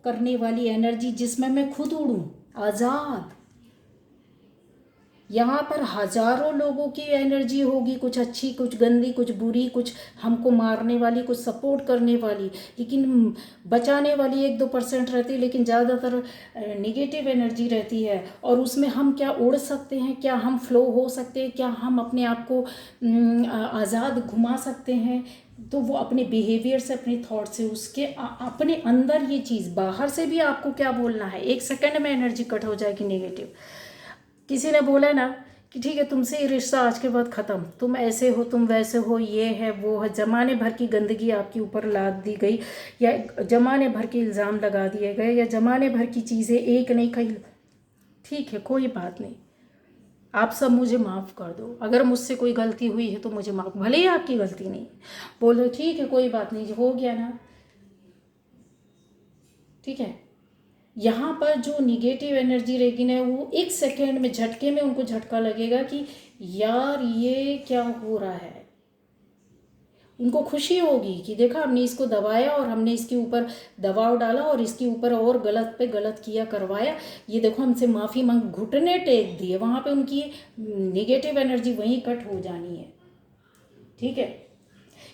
करने वाली एनर्जी जिसमें मैं खुद उड़ूँ आज़ाद। यहाँ पर हजारों लोगों की एनर्जी होगी, कुछ अच्छी, कुछ गंदी, कुछ बुरी, कुछ हमको मारने वाली, कुछ सपोर्ट करने वाली, लेकिन बचाने वाली 1-2% रहती है, लेकिन ज़्यादातर निगेटिव एनर्जी रहती है। और उसमें हम क्या उड़ सकते हैं, क्या हम फ्लो हो सकते हैं, क्या हम अपने आप को आज़ाद घुमा सकते हैं, तो वो अपने बिहेवियर से, अपने थॉट से, उसके अपने अंदर ये चीज़, बाहर से भी आपको क्या बोलना है, 1 सेकंड में एनर्जी कट हो जाएगी नेगेटिव। किसी ने बोला ना कि ठीक है, तुमसे ये रिश्ता आज के बाद ख़त्म, तुम ऐसे हो, तुम वैसे हो, ये है वो है, ज़माने भर की गंदगी आपके ऊपर लाद दी गई, या ज़माने भर के इल्ज़ाम लगा दिए गए, या ज़माने भर की चीज़ें एक नहीं कही, ठीक है कोई बात नहीं, आप सब मुझे माफ़ कर दो, अगर मुझसे कोई गलती हुई है तो मुझे माफ़, भले ही आपकी गलती नहीं, बोलो ठीक है कोई बात नहीं, हो गया ना, ठीक है। यहाँ पर जो निगेटिव एनर्जी रहेगी ना, वो 1 सेकेंड में, झटके में उनको झटका लगेगा कि यार ये क्या हो रहा है। उनको खुशी होगी कि देखा, हमने इसको दबाया और हमने इसके ऊपर दबाव डाला और इसके ऊपर और गलत पे गलत किया, करवाया, ये देखो हमसे माफ़ी मांग, घुटने टेक दिए, वहाँ पे उनकी निगेटिव एनर्जी वहीं कट हो जानी है, ठीक है।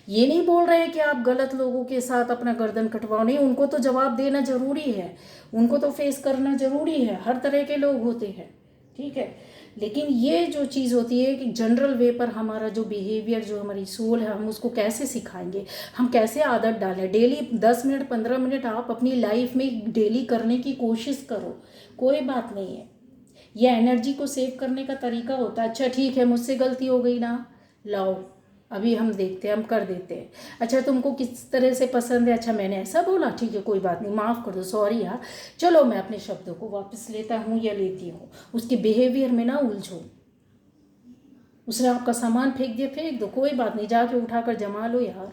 ये नहीं बोल रहे हैं कि आप गलत लोगों के साथ अपना गर्दन कटवाओ, नहीं, उनको तो जवाब देना ज़रूरी है, उनको तो फेस करना ज़रूरी है, हर तरह के लोग होते हैं, ठीक है। लेकिन ये जो चीज़ होती है कि जनरल वे पर हमारा जो बिहेवियर, जो हमारी सोल है, हम उसको कैसे सिखाएंगे, हम कैसे आदत डालें। डेली 10 मिनट 15 मिनट आप अपनी लाइफ में डेली करने की कोशिश करो, कोई बात नहीं है, ये एनर्जी को सेव करने का तरीका होता है। अच्छा ठीक है, मुझसे गलती हो गई ना, लाओ अभी हम देखते हैं, हम कर देते हैं। अच्छा तुमको किस तरह से पसंद है, अच्छा मैंने ऐसा बोला, ठीक है कोई बात नहीं, माफ़ कर दो, सॉरी यार, चलो मैं अपने शब्दों को वापस लेता हूँ या लेती हूँ। उसके बिहेवियर में ना उलझो, उसने आपका सामान फेंक दिया, फेंक दो, कोई बात नहीं, जाके उठाकर जमा लो यार,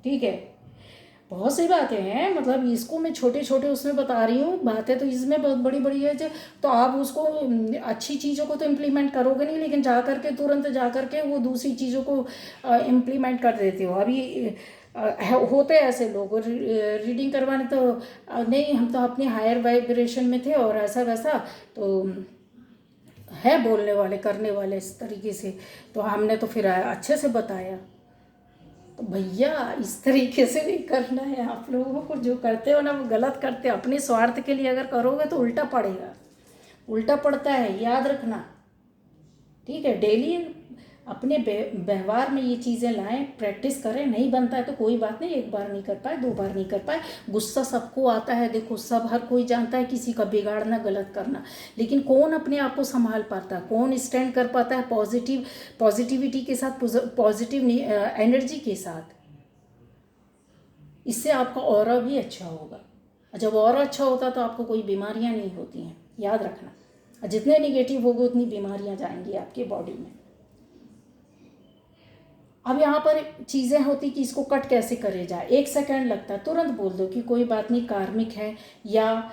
ठीक है। बहुत सी बातें हैं, मतलब इसको मैं छोटे छोटे उसमें बता रही हूँ, बातें तो इसमें बहुत बड़ी बड़ी है जो, तो आप उसको अच्छी चीज़ों को तो इम्प्लीमेंट करोगे नहीं, लेकिन जा कर के तुरंत जा कर के वो दूसरी चीज़ों को इम्प्लीमेंट कर देते हो। अभी होते हैं ऐसे लोग, रीडिंग करवाने तो नहीं, हम तो अपने हायर वाइब्रेशन में थे और ऐसा वैसा, तो है बोलने वाले करने वाले इस तरीके से, तो हमने तो फिर अच्छे से बताया। तो भैया इस तरीके से नहीं करना है, आप लोगों को जो करते हो ना वो गलत करते हो, अपने स्वार्थ के लिए अगर करोगे तो उल्टा पड़ेगा, उल्टा पड़ता है, याद रखना, ठीक है। डेली अपने व्यवहार में ये चीज़ें लाएं, प्रैक्टिस करें, नहीं बनता है तो कोई बात नहीं, 1 बार नहीं कर पाए, 2 बार नहीं कर पाए, गुस्सा सबको आता है, देखो सब, हर कोई जानता है किसी का बिगाड़ना, गलत करना, लेकिन कौन अपने आप को संभाल पाता है, कौन स्टैंड कर पाता है पॉजिटिविटी के साथ, पॉजिटिव एनर्जी के साथ, इससे आपका ऑरा भी अच्छा होगा। जब ऑरा अच्छा होता तो आपको कोई बीमारियां नहीं होती हैं, याद रखना, जितने निगेटिव होगे उतनी बीमारियां जाएंगी आपके बॉडी में। अब यहाँ पर चीज़ें होती कि इसको कट कैसे करे जाए, 1 सेकंड लगता है, तुरंत बोल दो कि कोई बात नहीं, कार्मिक है, या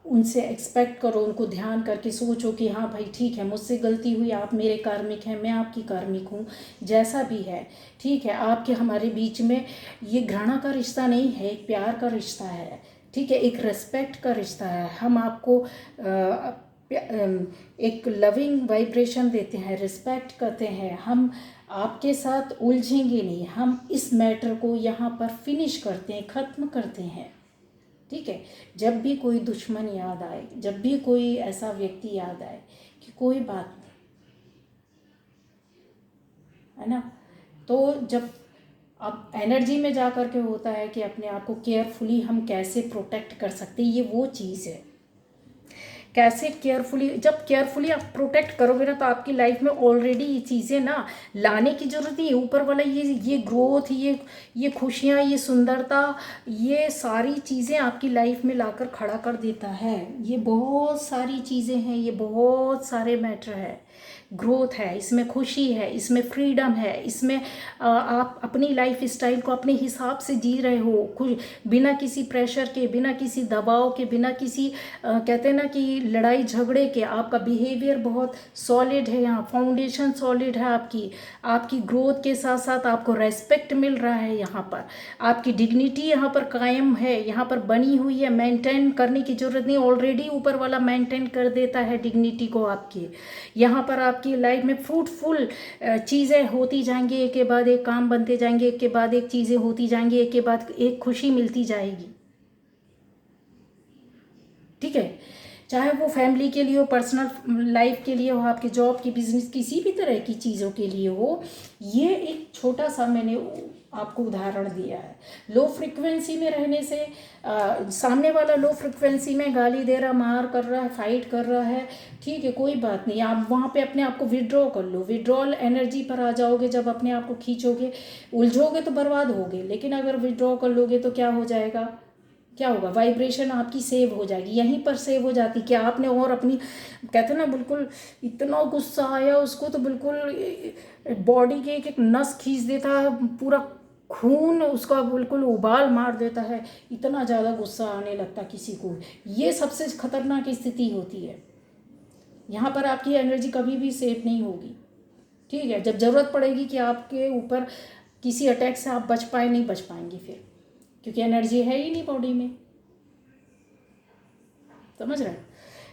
उनसे एक्सपेक्ट करो, उनको ध्यान करके सोचो कि हाँ भाई ठीक है, मुझसे गलती हुई, आप मेरे कार्मिक हैं, मैं आपकी कार्मिक हूँ, जैसा भी है ठीक है। आपके हमारे बीच में ये घृणा का रिश्ता नहीं है, एक प्यार का रिश्ता है, ठीक है, एक रेस्पेक्ट का रिश्ता है। हम आपको एक लविंग वाइब्रेशन देते हैं, रिस्पेक्ट करते हैं, हम आपके साथ उलझेंगे नहीं, हम इस मैटर को यहाँ पर फिनिश करते हैं, ख़त्म करते हैं, ठीक है। जब भी कोई दुश्मन याद आए, जब भी कोई ऐसा व्यक्ति याद आए कि कोई बात नहीं, है ना। तो जब अब एनर्जी में जा कर के होता है कि अपने आप को केयरफुली हम कैसे प्रोटेक्ट कर सकते हैं, ये वो चीज़ है। कैसे केयरफुली, जब केयरफुली आप प्रोटेक्ट करोगे ना, तो आपकी लाइफ में ऑलरेडी ये चीज़ें ना लाने की ज़रूरत नहीं है। ऊपर वाला ये ग्रोथ, ये खुशियाँ, ये सुंदरता, ये सारी चीज़ें आपकी लाइफ में लाकर खड़ा कर देता है। ये बहुत सारी चीज़ें हैं, ये बहुत सारे मैटर है। ग्रोथ है इसमें, खुशी है इसमें, फ्रीडम है इसमें। आप अपनी लाइफ स्टाइल को अपने हिसाब से जी रहे हो, कुछ बिना किसी प्रेशर के, बिना किसी दबाव के, बिना किसी कहते हैं ना कि लड़ाई झगड़े के। आपका बिहेवियर बहुत सॉलिड है, यहाँ फाउंडेशन सॉलिड है आपकी। आपकी ग्रोथ के साथ साथ आपको रेस्पेक्ट मिल रहा है यहाँ पर। आपकी डिग्निटी यहाँ पर कायम है, यहाँ पर बनी हुई है। मेंटेन करने की ज़रूरत नहीं, ऑलरेडी ऊपर वाला मेंटेन कर देता है डिग्निटी को आपकी। यहाँ पर आपकी लाइफ में फ्रूटफुल चीज़ें होती जाएंगी, एक के बाद एक काम बनते जाएंगे, एक के बाद एक चीज़ें होती जाएंगी, एक के बाद एक खुशी मिलती जाएगी। ठीक है, चाहे वो फैमिली के लिए हो, पर्सनल लाइफ के लिए हो, आपके जॉब की, बिजनेस, किसी भी तरह की चीज़ों के लिए हो। ये एक छोटा सा मैंने आपको उदाहरण दिया है। लो फ्रिक्वेंसी में रहने से सामने वाला लो फ्रिक्वेंसी में गाली दे रहा, मार कर रहा है, फाइट कर रहा है, ठीक है, कोई बात नहीं। आप वहाँ पे अपने आप को विड्रॉ कर लो, विड्रॉल एनर्जी पर आ जाओगे। जब अपने आप को खींचोगे, उलझोगे तो बर्बाद होगे, लेकिन अगर विड्रॉ कर लोगे तो क्या हो जाएगा, क्या होगा, वाइब्रेशन आपकी सेव हो जाएगी, यहीं पर सेव हो जाती। कि आपने और अपनी, कहते हैं ना, बिल्कुल इतना गुस्सा आया उसको तो बिल्कुल बॉडी के एक एक नस खींच देता है, पूरा खून उसका बिल्कुल उबाल मार देता है, इतना ज़्यादा गुस्सा आने लगता किसी को। ये सबसे खतरनाक स्थिति होती है। यहाँ पर आपकी एनर्जी कभी भी सेफ नहीं होगी। ठीक है, जब ज़रूरत पड़ेगी कि आपके ऊपर किसी अटैक से आप बच पाए, नहीं बच पाएंगी फिर, क्योंकि एनर्जी है ही नहीं बॉडी में। समझ रहे हैं।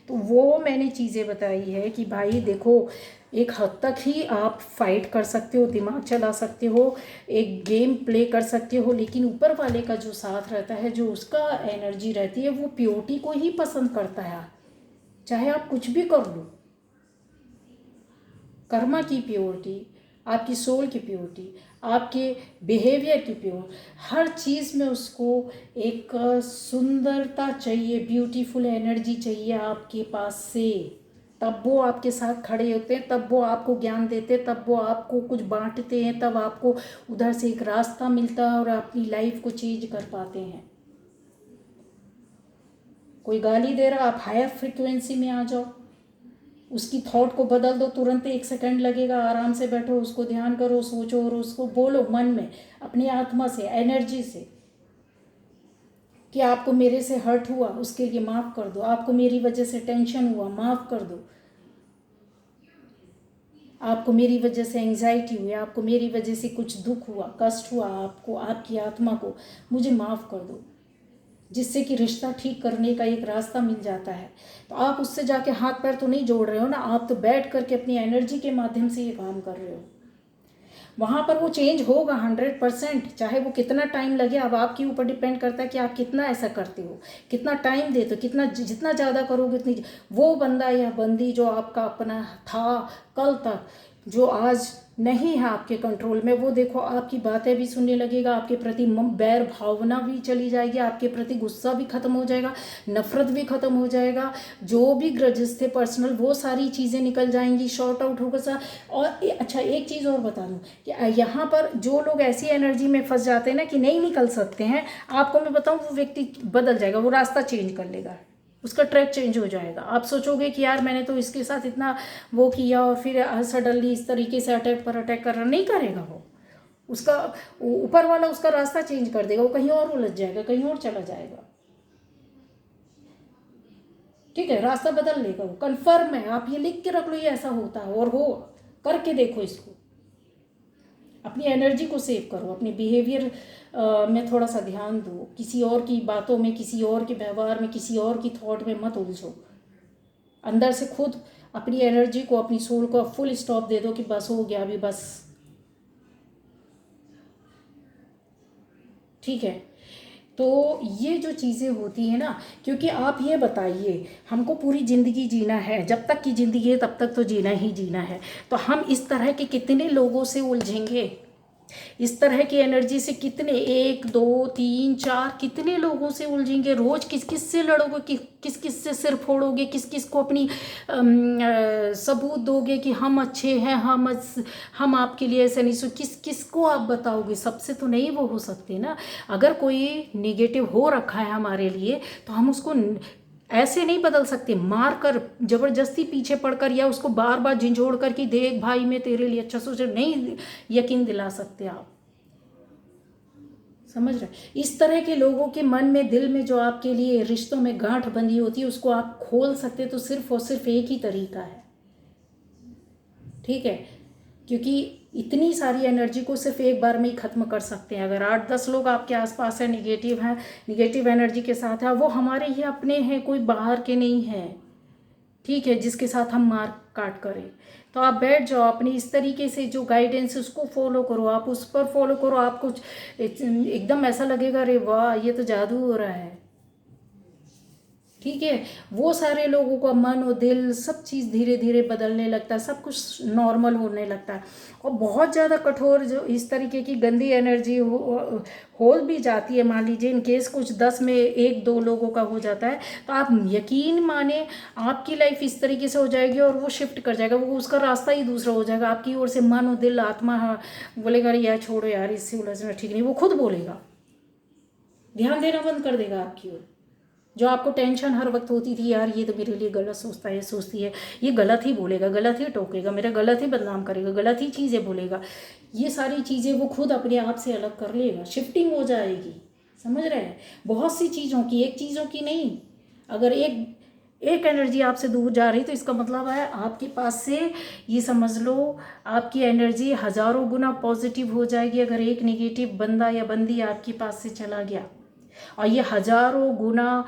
तो वो मैंने चीज़ें बताई है कि भाई देखो, एक हद तक ही आप फाइट कर सकते हो, दिमाग चला सकते हो, एक गेम प्ले कर सकते हो, लेकिन ऊपर वाले का जो साथ रहता है, जो उसका एनर्जी रहती है, वो प्योरिटी को ही पसंद करता है। चाहे आप कुछ भी कर लो, कर्मा की प्योरिटी, आपकी सोल की प्योरिटी, आपके बिहेवियर की प्योर, हर चीज़ में उसको एक सुंदरता चाहिए, ब्यूटीफुल एनर्जी चाहिए आपके पास से। तब वो आपके साथ खड़े होते हैं, तब वो आपको ज्ञान देते हैं, तब वो आपको कुछ बांटते हैं, तब आपको उधर से एक रास्ता मिलता है और अपनी लाइफ को चेंज कर पाते हैं। कोई गाली दे रहा, आप हायर फ्रिक्वेंसी में आ जाओ, उसकी थॉट को बदल दो, तुरंत 1 सेकंड लगेगा, आराम से बैठो, उसको ध्यान करो, सोचो और उसको बोलो मन में, अपनी आत्मा से, एनर्जी से, कि आपको मेरे से हर्ट हुआ, उसके लिए माफ़ कर दो। आपको मेरी वजह से टेंशन हुआ, माफ़ कर दो। आपको मेरी वजह से एंजाइटी हुई, आपको मेरी वजह से कुछ दुख हुआ, कष्ट हुआ, आपको, आपकी आत्मा को, मुझे माफ़ कर दो। जिससे कि रिश्ता ठीक करने का एक रास्ता मिल जाता है। तो आप उससे जाके हाथ पैर तो नहीं जोड़ रहे हो ना, आप तो बैठ करके अपनी एनर्जी के माध्यम से ये काम कर रहे हो। वहाँ पर वो चेंज होगा 100%, चाहे वो कितना टाइम लगे। अब आपके ऊपर डिपेंड करता है कि आप कितना ऐसा करते हो, कितना टाइम देते हो, कितना, जितना ज़्यादा करोगे उतनी। वो बंदा या बंदी जो आपका अपना था कल तक, जो आज नहीं है आपके कंट्रोल में, वो देखो आपकी बातें भी सुनने लगेगा, आपके प्रति बैर भावना भी चली जाएगी, आपके प्रति गुस्सा भी खत्म हो जाएगा, नफरत भी खत्म हो जाएगा, जो भी ग्रजेस थे पर्सनल, वो सारी चीज़ें निकल जाएंगी, शॉर्ट आउट होगा सा। और अच्छा, एक चीज़ और बता दूं कि यहाँ पर जो लोग ऐसी एनर्जी में फंस जाते हैं ना कि नहीं निकल सकते हैं, आपको मैं बताऊँ, वो व्यक्ति बदल जाएगा, वो रास्ता चेंज कर लेगा, उसका ट्रैक चेंज हो जाएगा। आप सोचोगे कि यार मैंने तो इसके साथ इतना वो किया, और फिर सडनली इस तरीके से अटैक पर अटैक कर रहा, नहीं करेगा वो। उसका ऊपर वाला उसका रास्ता चेंज कर देगा, वो कहीं और उलझ जाएगा, कहीं और चला जाएगा। ठीक है, रास्ता बदल लेगा वो, कन्फर्म है। आप ये लिख के रख लो, ये ऐसा होता है और हो करके देखो इसको। अपनी एनर्जी को सेव करो, अपने बिहेवियर में थोड़ा सा ध्यान दो, किसी और की बातों में, किसी और के व्यवहार में, किसी और की थॉट में मत उलझो। अंदर से खुद अपनी एनर्जी को, अपनी सोल को फुल स्टॉप दे दो कि बस हो गया अभी, बस। ठीक है, तो ये जो चीज़ें होती हैं ना, क्योंकि आप ये बताइए, हमको पूरी ज़िंदगी जीना है, जब तक की ज़िंदगी है तब तक तो जीना ही जीना है, तो हम इस तरह के कितने लोगों से उलझेंगे, इस तरह की एनर्जी से कितने, 1 2 3 4 कितने लोगों से उलझेंगे, रोज किस किस से लड़ोगे, किस किस से सिर फोड़ोगे, किस किस को अपनी सबूत दोगे कि हम अच्छे हैं, हम आपके लिए ऐसे नहीं, सो किस किस को आप बताओगे, सबसे तो नहीं वो हो सकते ना। अगर कोई निगेटिव हो रखा है हमारे लिए तो हम उसको ऐसे नहीं बदल सकते, मार कर, जबरदस्ती पीछे पड़कर, या उसको बार बार झिंझोड़ कर कि देख भाई मैं तेरे लिए अच्छा सोच, नहीं यकीन दिला सकते आप। समझ रहे, इस तरह के लोगों के मन में, दिल में जो आपके लिए रिश्तों में गांठ बंधी होती है, उसको आप खोल सकते तो सिर्फ और सिर्फ एक ही तरीका है, ठीक है, क्योंकि इतनी सारी एनर्जी को सिर्फ एक बार में ही ख़त्म कर सकते हैं। अगर 8 10 लोग आपके आसपास हैं, निगेटिव एनर्जी के साथ है, वो हमारे ही अपने हैं, कोई बाहर के नहीं हैं, ठीक है, जिसके साथ हम मार काट करें, तो आप बैठ जाओ अपनी इस तरीके से जो गाइडेंस उसको फॉलो करो, आप उस पर फॉलो करो, आपको एकदम ऐसा लगेगा अरे वाह ये तो जादू हो रहा है, ठीक है। वो सारे लोगों का मन और दिल सब चीज़ धीरे धीरे बदलने लगता है, सब कुछ नॉर्मल होने लगता है। और बहुत ज़्यादा कठोर जो इस तरीके की गंदी एनर्जी हो भी जाती है, मान लीजिए इन केस कुछ 10 में 1 2 लोगों का हो जाता है, तो आप यकीन माने आपकी लाइफ इस तरीके से हो जाएगी और वो शिफ्ट कर जाएगा, वो उसका रास्ता ही दूसरा हो जाएगा, आपकी ओर से मन और दिल आत्मा बोलेगा यार छोड़ो यार, इससे उलझना ठीक नहीं, वो खुद बोलेगा, ध्यान देना बंद कर देगा आपकी ओर। जो आपको टेंशन हर वक्त होती थी, यार ये तो मेरे लिए गलत सोचता है, सोचती है, ये गलत ही बोलेगा, गलत ही टोकेगा, मेरा गलत ही बदनाम करेगा, गलत ही चीज़ें बोलेगा, ये सारी चीज़ें वो खुद अपने आप से अलग कर लेगा, शिफ्टिंग हो जाएगी। समझ रहे हैं, बहुत सी चीज़ों की, एक चीज़ों की नहीं। अगर एक एनर्जी आपसे दूर जा रही तो इसका मतलब है आपके पास से, ये समझ लो, आपकी एनर्जी हज़ारों गुना पॉजिटिव हो जाएगी अगर एक नेगेटिव बंदा या बंदी आपके पास से चला गया। और ये हज़ारों गुना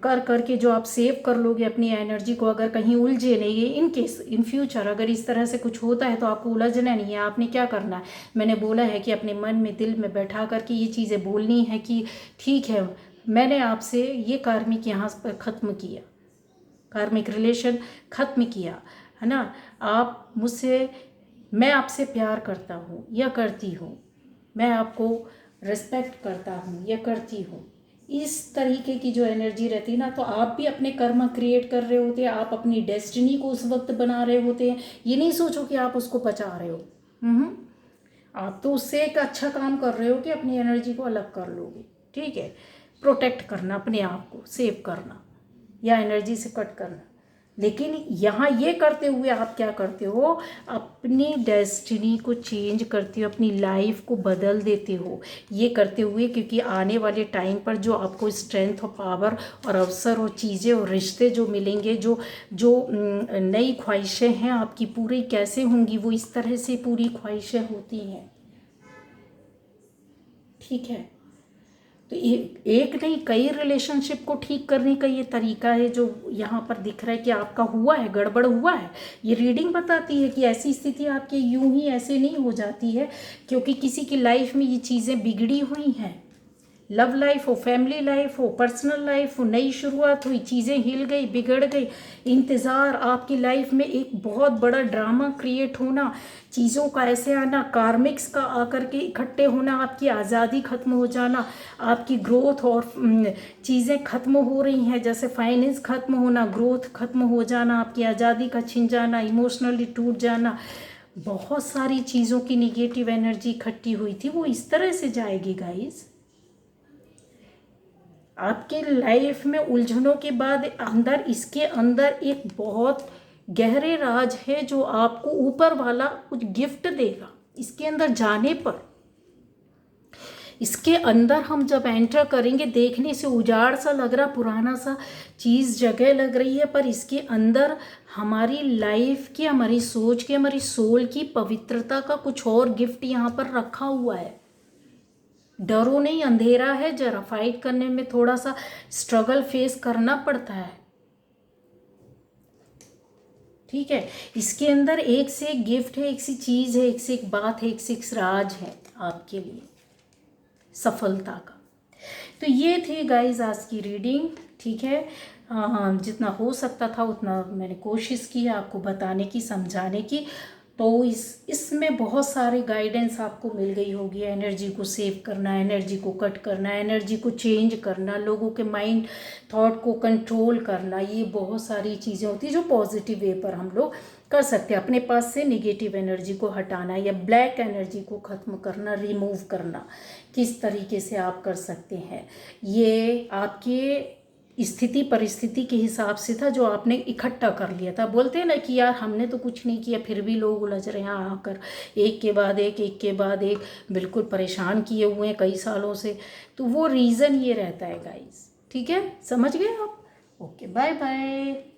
कर करके जो आप सेव कर लोगे अपनी एनर्जी को, अगर कहीं उलझे नहीं, ये इन केस इन फ्यूचर अगर इस तरह से कुछ होता है तो आपको उलझना नहीं है। आपने क्या करना है, मैंने बोला है कि अपने मन में दिल में बैठा करके ये चीज़ें बोलनी है कि ठीक है, मैंने आपसे ये कार्मिक यहाँ पर ख़त्म किया, कार्मिक रिलेशन ख़त्म किया है ना, आप मुझसे, मैं आपसे प्यार करता हूँ या करती हूँ, मैं आपको रिस्पेक्ट करता हूँ या करती हूँ। इस तरीके की जो एनर्जी रहती है ना, तो आप भी अपने कर्म क्रिएट कर रहे होते हैं, आप अपनी डेस्टिनी को उस वक्त बना रहे होते हैं। ये नहीं सोचो कि आप उसको बचा रहे हो, आप तो उससे एक अच्छा काम कर रहे हो कि अपनी एनर्जी को अलग कर लोगे, ठीक है। प्रोटेक्ट करना, अपने आप को सेव करना या एनर्जी से कट करना। लेकिन यहाँ ये करते हुए आप क्या करते हो, अपनी डेस्टिनी को चेंज करते हो, अपनी लाइफ को बदल देते हो ये करते हुए, क्योंकि आने वाले टाइम पर जो आपको स्ट्रेंथ और पावर और अवसर और चीज़ें और रिश्ते जो मिलेंगे, जो जो नई ख्वाहिशें हैं आपकी पूरी कैसे होंगी, वो इस तरह से पूरी ख्वाहिशें होती हैं, ठीक है। तो एक नहीं, कई रिलेशनशिप को ठीक करने का ये तरीका है जो यहाँ पर दिख रहा है कि आपका हुआ है, गड़बड़ हुआ है। ये रीडिंग बताती है कि ऐसी स्थिति आपके यूं ही ऐसे नहीं हो जाती है, क्योंकि किसी की लाइफ में ये चीज़ें बिगड़ी हुई हैं। लव लाइफ हो, फैमिली लाइफ हो, पर्सनल लाइफ हो, नई शुरुआत हुई, चीज़ें हिल गई, बिगड़ गई, इंतज़ार, आपकी लाइफ में एक बहुत बड़ा ड्रामा क्रिएट होना, चीज़ों का ऐसे आना, कार्मिक्स का आकर के इकट्ठे होना, आपकी आज़ादी ख़त्म हो जाना, आपकी ग्रोथ और चीज़ें ख़त्म हो रही हैं, जैसे फाइनेंस ख़त्म होना, ग्रोथ ख़त्म हो जाना, आपकी आज़ादी का छिन जाना, इमोशनली टूट जाना, बहुत सारी चीज़ों की निगेटिव एनर्जी इकट्ठी हुई थी, वो इस तरह से जाएगी गाइस। आपके लाइफ में उलझनों के बाद अंदर, इसके अंदर एक बहुत गहरे राज है जो आपको ऊपर वाला कुछ गिफ्ट देगा इसके अंदर जाने पर। इसके अंदर हम जब एंटर करेंगे, देखने से उजाड़ सा लग रहा, पुराना सा चीज़ जगह लग रही है, पर इसके अंदर हमारी लाइफ की, हमारी सोच की, हमारी सोल की पवित्रता का कुछ और गिफ्ट यहाँ पर रखा हुआ है। डरो नहीं, अंधेरा है जरा, फाइट करने में थोड़ा सा स्ट्रगल फेस करना पड़ता है, ठीक है। इसके अंदर एक से एक गिफ्ट है, एक सी चीज़ है, एक से एक बात है, एक से एक राज है आपके लिए सफलता का। तो ये थी गाइज आज की रीडिंग, ठीक है। जितना हो सकता था उतना मैंने कोशिश की आपको बताने की, समझाने की। तो इसमें बहुत सारे गाइडेंस आपको मिल गई होगी। एनर्जी को सेव करना, एनर्जी को कट करना, एनर्जी को चेंज करना, लोगों के माइंड थॉट को कंट्रोल करना, ये बहुत सारी चीज़ें होती हैं जो पॉजिटिव वे पर हम लोग कर सकते हैं। अपने पास से निगेटिव एनर्जी को हटाना या ब्लैक एनर्जी को ख़त्म करना, रिमूव करना, किस तरीके से आप कर सकते हैं। ये आपके स्थिति परिस्थिति के हिसाब से था जो आपने इकट्ठा कर लिया था। बोलते हैं ना कि यार हमने तो कुछ नहीं किया फिर भी लोग उलझ रहे हैं आकर, एक के बाद एक बिल्कुल परेशान किए हुए हैं कई सालों से। तो वो रीज़न ये रहता है गाइस, ठीक है, समझ गए आप। Okay, bye bye.